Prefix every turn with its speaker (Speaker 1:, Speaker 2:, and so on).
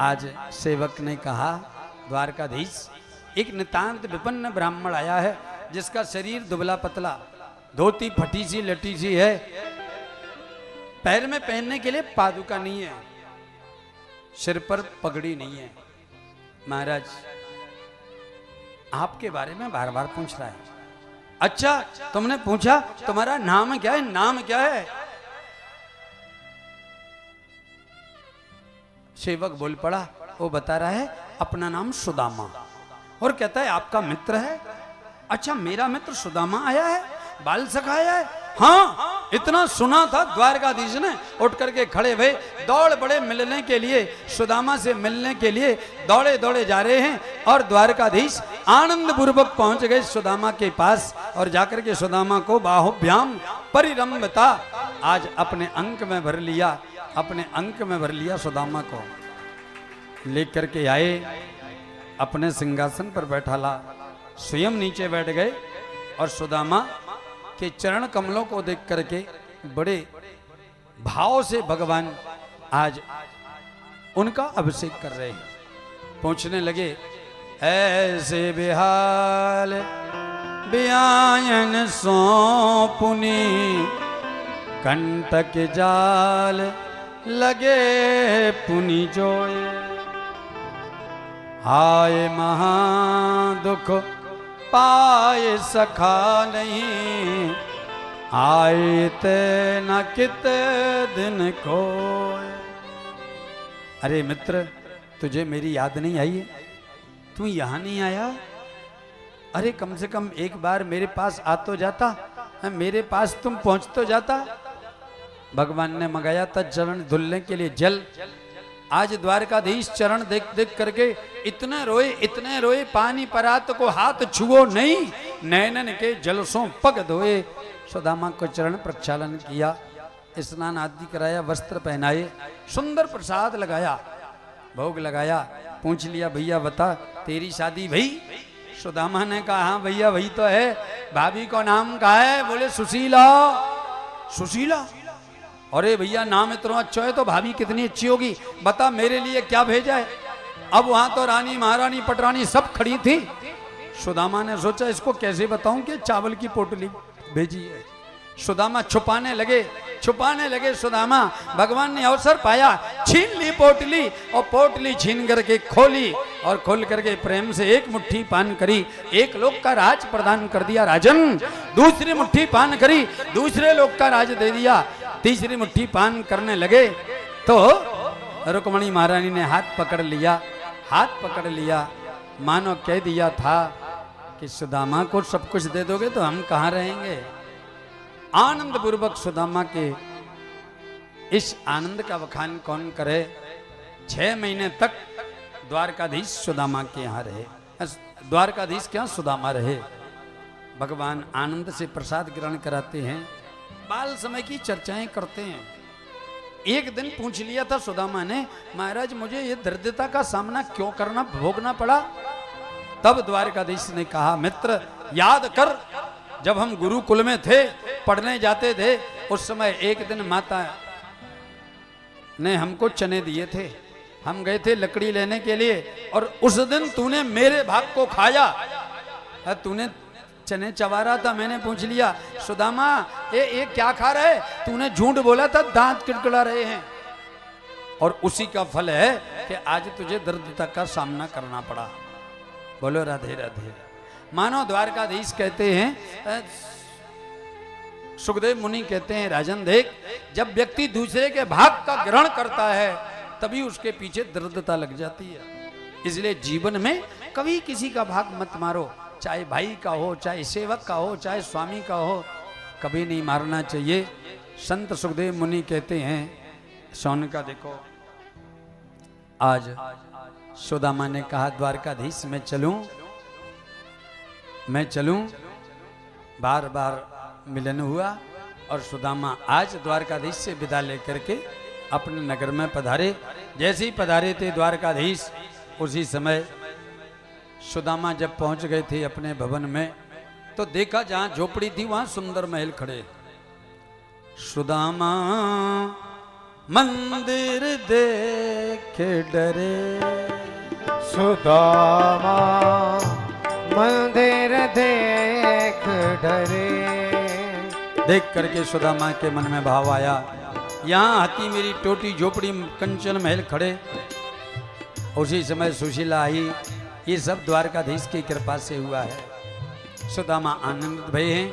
Speaker 1: आज सेवक ने कहा, द्वारकाधीश, एक नितांत विपन्न ब्राह्मण आया है जिसका शरीर दुबला पतला, धोती फटी सी लटी सी है, पैर में पहनने के लिए पादुका नहीं है, सिर पर पगड़ी नहीं है। महाराज आपके बारे में बार बार पूछ रहा है। अच्छा तुमने पूछा, तुम्हारा नाम क्या है? नाम क्या है? सेवक बोल पड़ा, वो बता रहा है अपना नाम सुदामा, और कहता है आपका मित्र है? अच्छा मेरा मित्र सुदामा आया है, बाल सखा आया है? हाँ, इतना सुना था। द्वारकाधीश ने उठ करके खड़े हुए, दौड़ बड़े मिलने के लिए, सुदामा से मिलने के लिए दौड़े दौड़े जा रहे हैं, और द्वारकाधीश आनंद पूर्वक पहुंच गए सुदामा के पास, और जाकर के सुदामा को बाहुभ्याम परिरंभता आज अपने अंक में भर लिया, अपने अंक में भर लिया। सुदामा को लेकर के आए, अपने सिंहासन पर बैठाला, स्वयं नीचे बैठ गए, और सुदामा के चरण कमलों को देख करके बड़े भाव से भगवान आज उनका अभिषेक कर रहे हैं। पूछने लगे, ऐसे बेहाल बेआयन सो पुनी, कंटक जाल लगे पुनि जोए, आए महा दुख पाए सखा नहीं, आए ते न कित दिन को। अरे मित्र, तुझे मेरी याद नहीं आई है? तू यहां नहीं आया? अरे कम से कम एक बार मेरे पास आ तो जाता, मेरे पास तुम पहुंच तो जाता। भगवान ने मंगाया था चरण धुलने के लिए जल। आज द्वारकाधीश चरण देख देख करके इतने रोए, पानी परात को हाथ छुओ नहीं, नैनन के जलसों पग धोए। सुदामा को चरण प्रक्षालन किया, स्नान आदि कराया, वस्त्र पहनाए, सुंदर प्रसाद लगाया, भोग लगाया। पूछ लिया, भैया बता तेरी शादी भई? सुदामा ने कहा, हाँ भैया वही तो है। भाभी को नाम का है? बोले सुशीला। सुशीला? अरे भैया नाम इतना अच्छा है तो भाभी कितनी अच्छी होगी, बता मेरे लिए क्या भेजा है? अब वहां तो रानी महारानी पटरानी सब खड़ी थी। सुदामा ने सोचा इसको कैसे बताऊं कि चावल की पोटली भेजी है। सुदामा छुपाने लगे सुदामा। भगवान ने अवसर पाया, छीन ली पोटली, और पोटली छीन करके खोली, और खोल करके प्रेम से एक मुट्ठी पान करी, एक लोक का राज प्रदान कर दिया राजन। दूसरी मुट्ठी पान करी, दूसरे लोक का राज दे दिया। तीसरी मुट्ठी पान करने लगे तो रुक्मणी महारानी ने हाथ पकड़ लिया, मानो कह दिया था कि सुदामा को सब कुछ दे दोगे तो हम कहां रहेंगे। आनंद पूर्वक सुदामा के इस आनंद का बखान कौन करे। 6 महीने तक द्वारकाधीश सुदामा के यहाँ रहे, द्वारकाधीश के यहाँ सुदामा रहे। भगवान आनंद से प्रसाद ग्रहण कराते हैं, बाल समय की चर्चाएं करते हैं। एक दिन पूछ लिया था सुदामा ने, महाराज मुझे ये दरिद्रता का सामना क्यों भोगना पड़ा? तब द्वारकाधीश ने कहा, मित्र याद कर, जब हम गुरुकुल में थे, पढ़ने जाते थे, उस समय एक दिन माता ने हमको चने दिए थे, हम गए थे लकड़ी लेने के लिए, और उस दिन तूने मेरे भाग को खाया। तूने चने चबा रहा था, मैंने पूछ लिया, सुदामा ये क्या खा रहा है? तूने झूठ बोला था, दांत किड़किड़ा रहे हैं, और उसी का फल है कि आज तुझे दरिद्रता का सामना करना पड़ा। बोलो राधे राधे। मानो द्वारकाधीश कहते हैं, सुखदेव मुनि कहते हैं, राजन देख, जब व्यक्ति दूसरे के भाग का ग्रहण करता है तभी उसके पीछे दरिद्रता लग जाती है। इसलिए जीवन में कभी किसी का भाग मत मारो, चाहे भाई का हो, चाहे सेवक का हो, चाहे स्वामी का हो, कभी नहीं मारना चाहिए। संत सुखदेव मुनि कहते हैं, सोन का देखो, आज सुदामा ने कहा द्वारकाधीश मैं चलूं, बार बार मिलन हुआ, और सुदामा आज द्वारकाधीश से विदा लेकर के अपने नगर में पधारे। जैसे ही पधारे थे द्वारकाधीश, उसी समय सुदामा जब पहुंच गए थे अपने भवन में, तो देखा जहां झोपड़ी थी वहां सुंदर महल खड़े। सुदामा मंदिर देख डरे।
Speaker 2: सुदामा मंदिर देख डरे।
Speaker 1: देख करके सुदामा के मन में भाव आया, यहाँ हाथी मेरी टोटी झोपड़ी कंचन महल खड़े। उसी समय सुशीला आई। ये सब द्वारकाधीश की कृपा से हुआ है। सुदामा आनंदित भये हैं।